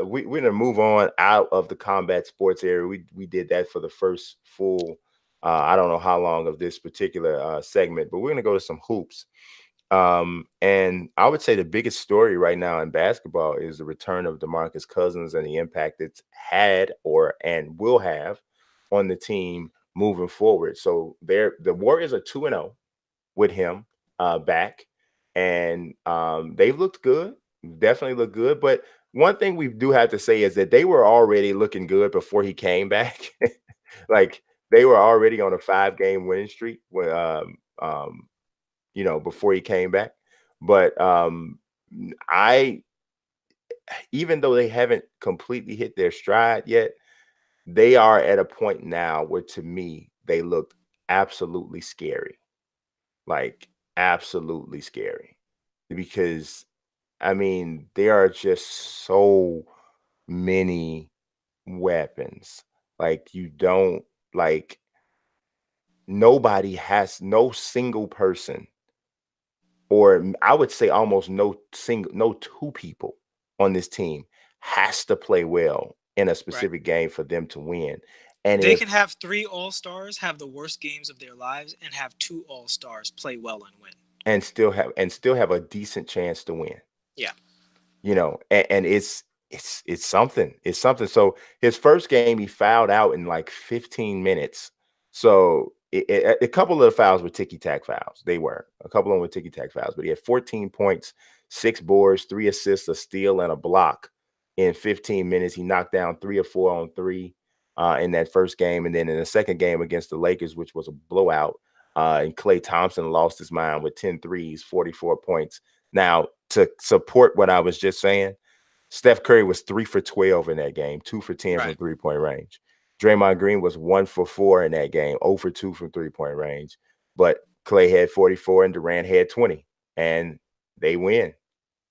we're gonna move on out of the combat sports area. We did that for the first full I don't know how long of this particular segment, but we're gonna go to some hoops. And I would say the biggest story right now in basketball is the return of DeMarcus Cousins and the impact it's had or and will have on the team moving forward. So the Warriors are 2-0 with him back, and they've looked good, definitely looked good. But one thing we do have to say is that they were already looking good before he came back. Like they were already on a 5-game winning streak when before he came back. But I even though they haven't completely hit their stride yet, they are at a point now where to me they look absolutely scary. Like absolutely scary. Because I mean, there are just so many weapons. Like you don't like nobody has no single person, or I would say almost no two people on this team has to play well in a Right. specific game for them to win. And They can if have three all-stars have the worst games of their lives and have two all-stars play well and win. and still have a decent chance to win. Yeah. And it's something. It's something. So his first game, he fouled out in like 15 minutes. So a couple of the fouls were ticky tack fouls. They were a couple of them were ticky tack fouls, but he had 14 points, 6 boards, 3 assists, a steal, and a block in 15 minutes. He knocked down 3 or 4 on three in that first game, and then in the second game against the Lakers, which was a blowout, and Klay Thompson lost his mind with 10 threes, 44 points. Now, to support what I was just saying, Steph Curry was 3 for 12 in that game, 2 for 10 from Right. 3-point range. Draymond Green was 1 for 4 in that game, 0 for 2 from 3-point range. But Clay had 44 and Durant had 20, and they win.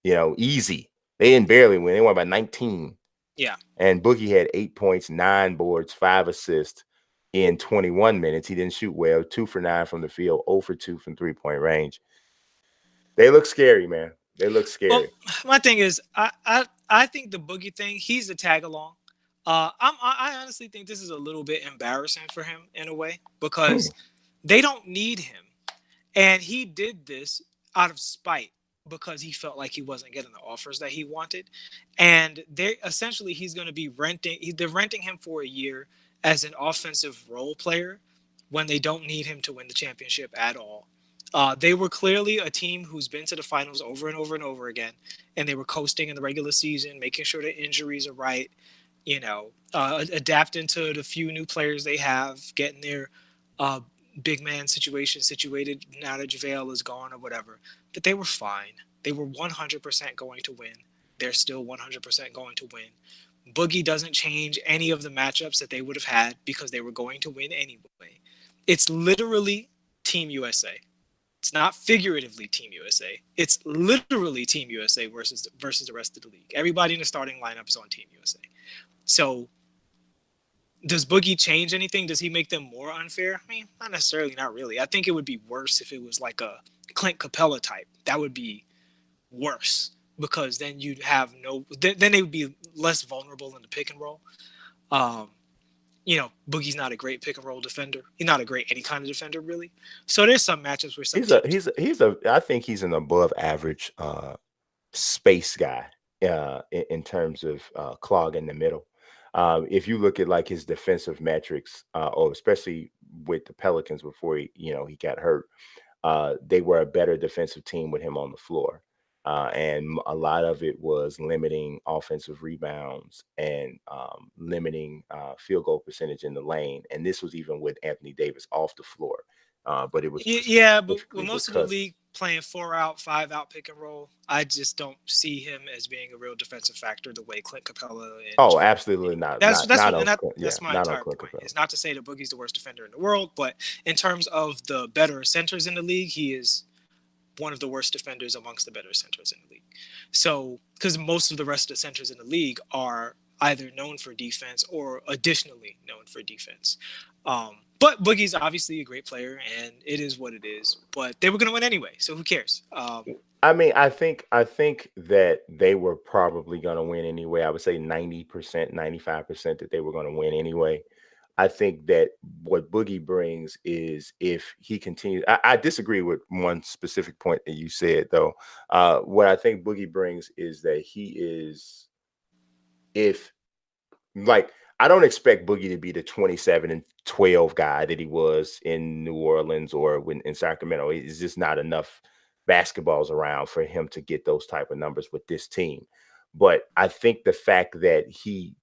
Easy. They didn't barely win. They won by 19. Yeah. And Boogie had 8 points, 9 boards, 5 assists in 21 minutes. He didn't shoot well, 2 for 9 from the field, 0 for 2 from 3-point range. They look scary, man. They look Well, scary. my thing is, I think the Boogie thing, he's a tag along. I honestly think this is a little bit embarrassing for him in a way because they don't need him, and he did this out of spite because he felt like he wasn't getting the offers that he wanted, and they essentially he's going to be they're renting him for a year as an offensive role player when they don't need him to win the championship at all. They were clearly a team who's been to the finals over and over and over again, and they were coasting in the regular season, making sure that injuries are right, adapting to the few new players they have, getting their uh, big man situation situated now that JaVale is gone or whatever. But they were fine. They were 100% going to win. They're still 100% going to win. Boogie doesn't change any of the matchups that they would have had because they were going to win anyway. It's literally Team USA. It's not figuratively Team USA. It's literally Team USA versus the rest of the league. Everybody in the starting lineup is on Team USA. So does Boogie change anything? Does he make them more unfair? I mean, not necessarily, not really. I think it would be worse if it was like a Clint Capella type. That would be worse because then you'd have no. Then they would be less vulnerable in the pick and roll. Um, Boogie's not a great pick and roll defender. He's not a great any kind of defender really. So there's some matchups where some He's a teams. he's a I think he's an above average space guy in terms of clogging the middle. If you look at like his defensive metrics, or especially with the Pelicans before he got hurt, they were a better defensive team with him on the floor. And a lot of it was limiting offensive rebounds and limiting field goal percentage in the lane. And this was even with Anthony Davis off the floor. But it was Yeah, but with specifically with most of the Cousins. league playing 4 out, 5 out pick and roll, I just don't see him as being a real defensive factor the way Clint Capella and Oh, JaVale. absolutely not. That's Not what and on that, Yeah, that's my not on entire Clint point. Capella. It's not to say that Boogie's the worst defender in the world, but in terms of the better centers in the league, he is one of the worst defenders amongst the better centers in the league. So, because most of the rest of the centers in the league are either known for defense or additionally known for defense. But Boogie's obviously a great player, and it is what it is. But they were going to win anyway, so who cares? I mean, I think that they were probably going to win anyway. I would say 90%, 95% that they were going to win anyway. I think that what Boogie brings is if he continues. I disagree with one specific point that you said, though. What I think Boogie brings is that he is, if like, I don't expect Boogie to be the 27 and 12 guy that he was in New Orleans or when in Sacramento. It's just not enough basketballs around for him to get those type of numbers with this team. But I think the fact that he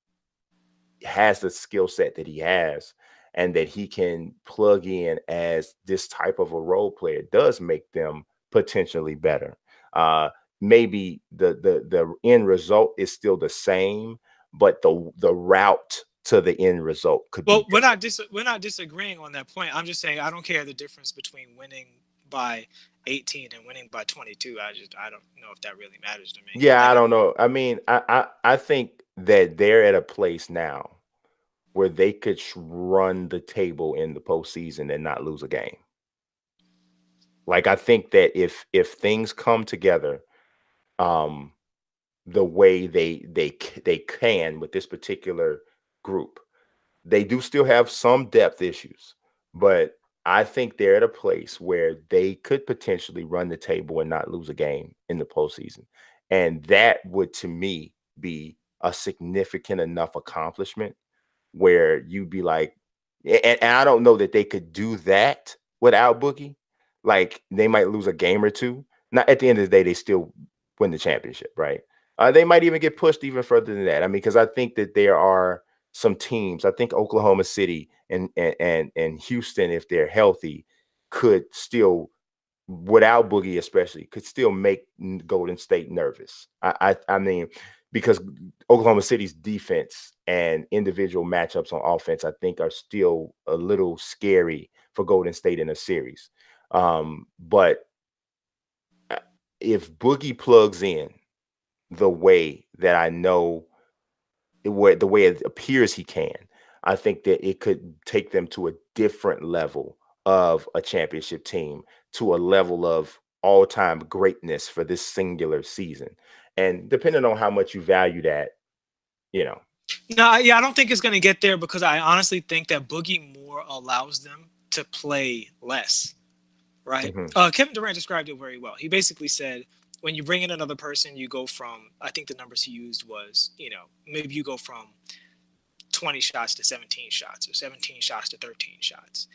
has the skill set that he has and that he can plug in as this type of a role player does make them potentially better. Uh, Maybe the end result is still the same, but the route to the end result could be Well, different. we're not disagreeing on that point. I'm just saying I don't care the difference between winning by 18 and winning by 22. I don't know if that really matters to me. Yeah, Like I don't know. I mean, I think that they're at a place now where they could run the table in the postseason and not lose a game. Like, I think that if things come together, um, the way they can with this particular group, they do still have some depth issues, but I think they're at a place where they could potentially run the table and not lose a game in the postseason, and that would, to me, be a significant enough accomplishment where you'd be like, and I don't know that they could do that without Boogie. Like, they might lose a game or two. Not at the end of the day, they still win the championship, right? They might even get pushed even further than that. I mean, because I think that there are some teams. I think Oklahoma City and Houston, if they're healthy, could still, without Boogie especially, could still make Golden State nervous. I mean, because Oklahoma City's defense and individual matchups on offense, I think, are still a little scary for Golden State in a series. But if Boogie plugs in the way that I know, the way it appears he can, I think that it could take them to a different level of a championship team, to a level of all-time greatness for this singular season. And depending on how much you value that, you know. no, yeah, I don't think it's going to get there because I honestly think that Boogie more allows them to play less. Right? Mhm. Kevin Durant described it very well. He basically said, when you bring in another person, you go from, I think the numbers he used was, maybe you go from 20 shots to 17 shots or 17 shots to 13 shots.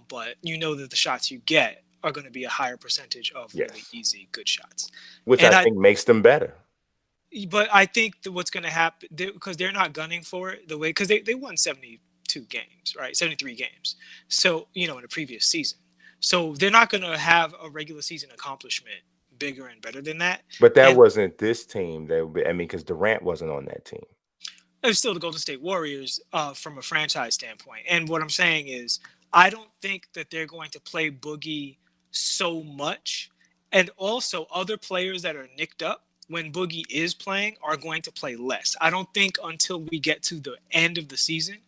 But you know that the shots you get are going to be a higher percentage of really Yes. easy, good shots. Which And I think makes them better. but I think that what's going to happen, because they're not gunning for it the way, because they won 72 games, right? 73 games. So, in the previous season. So they're not going to have a regular season accomplishment bigger and better than that. But that And wasn't this team. I mean, because Durant wasn't on that team. it's still the Golden State Warriors from a franchise standpoint. And what I'm saying is, I don't think that they're going to play Boogie so much. And also, other players that are nicked up when Boogie is playing are going to play less. I don't think until we get to the end of the season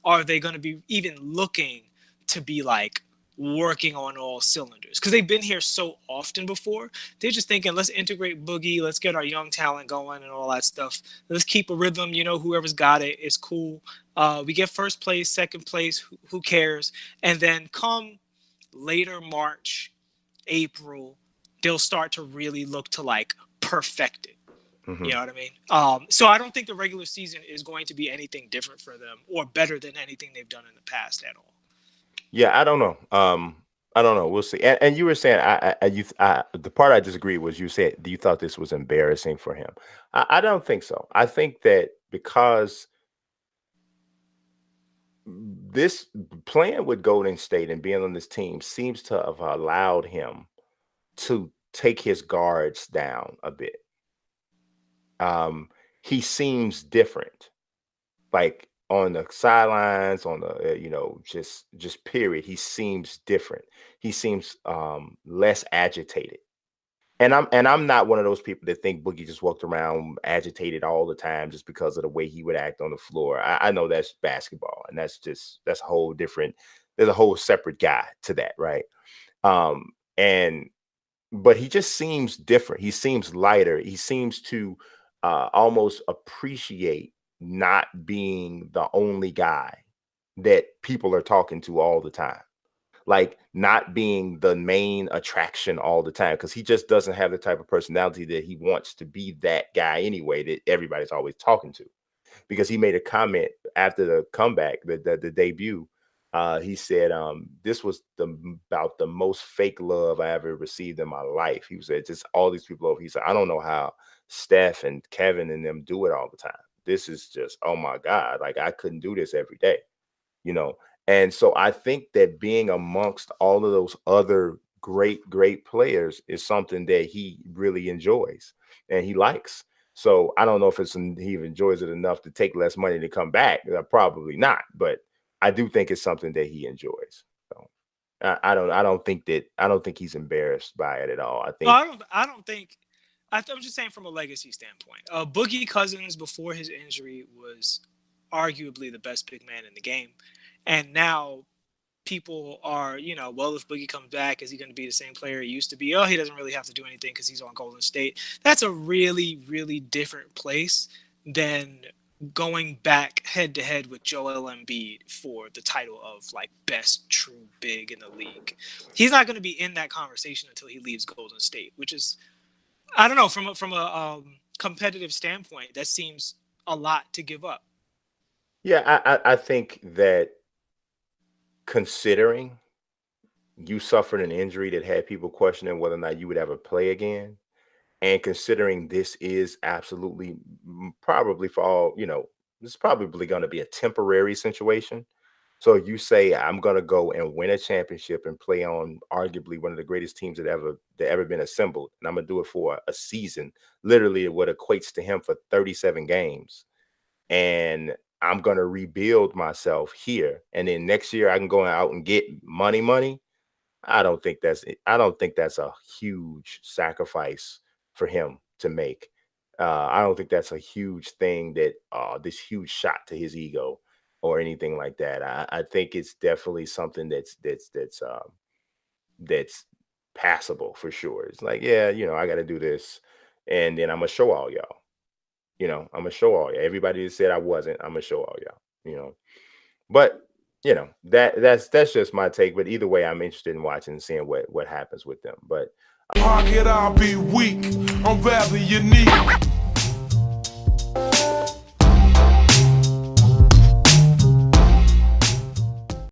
are they going to be even looking to be like working on all cylinders because they've been here so often before. They're just thinking, let's integrate Boogie, let's get our young talent going and all that stuff. Let's keep a rhythm. Whoever's got it is cool. We get first place, second place, who cares? And then come later March, April, they'll start to really look to like perfect it. Mhm. You know what I mean? So I don't think the regular season is going to be anything different for them or better than anything they've done in the past at all. Yeah, I don't know. I don't know. We'll see. And you were saying, the part I disagreed was you said you thought this was embarrassing for him. I don't think so. I think that because this playing with Golden State and being on this team seems to have allowed him to take his guards down a bit. He seems different, like on the sidelines, on the just period. He seems different. He seems less agitated. And I'm not one of those people that think Boogie just walked around agitated all the time just because of the way he would act on the floor. I know that's basketball, and that's a whole different there's a whole separate guy to that, right? And but he just seems different. He seems lighter. He seems to almost appreciate not being the only guy that people are talking to all the time, like not being the main attraction all the time, because he just doesn't have the type of personality that he wants to be that guy anyway that everybody's always talking to. Because he made a comment after the comeback, the debut. He said, this was about the most fake love I ever received in my life. He said, just all these people over. He said, I don't know how Steph and Kevin and them do it all the time. This is just, oh my God, like I couldn't do this every day, you know. And so I think that being amongst all of those other great players is something that he really enjoys and he likes. So I don't know if he enjoys it enough to take less money to come back. Probably not, but I do think it's something that he enjoys. So I don't think he's embarrassed by it at all. I think I don't think. I'm just saying from a legacy standpoint. Boogie Cousins before his injury was arguably the best big man in the game, and now people are, well, if Boogie comes back, is he going to be the same player he used to be? Oh, he doesn't really have to do anything because he's on Golden State. That's a really, really different place than going back head to head with Joel Embiid for the title of like best true big in the league. He's not going to be in that conversation until he leaves Golden State, which is, I don't know, from a competitive standpoint, that seems a lot to give up. Yeah, I think that considering you suffered an injury that had people questioning whether or not you would ever play again, and considering this is absolutely probably for all, this is probably going to be a temporary situation. So you say I'm going to go and win a championship and play on arguably one of the greatest teams that ever been assembled, and I'm going to do it for a season, literally what equates to him for 37 games, and I'm going to rebuild myself here, and then next year I can go out and get money. I don't think that's a huge sacrifice for him to make. I don't think that's a huge thing that this huge shot to his ego or anything like that. I think it's definitely something that's passable for sure. It's like, yeah, I got to do this, and then I'm gonna show all y'all. I'm gonna show all y'all. Everybody that said I wasn't, I'm gonna show all y'all. But that's just my take. But either way, I'm interested in watching and seeing what happens with them. But Pocket, I'll be weak. I'm rather unique.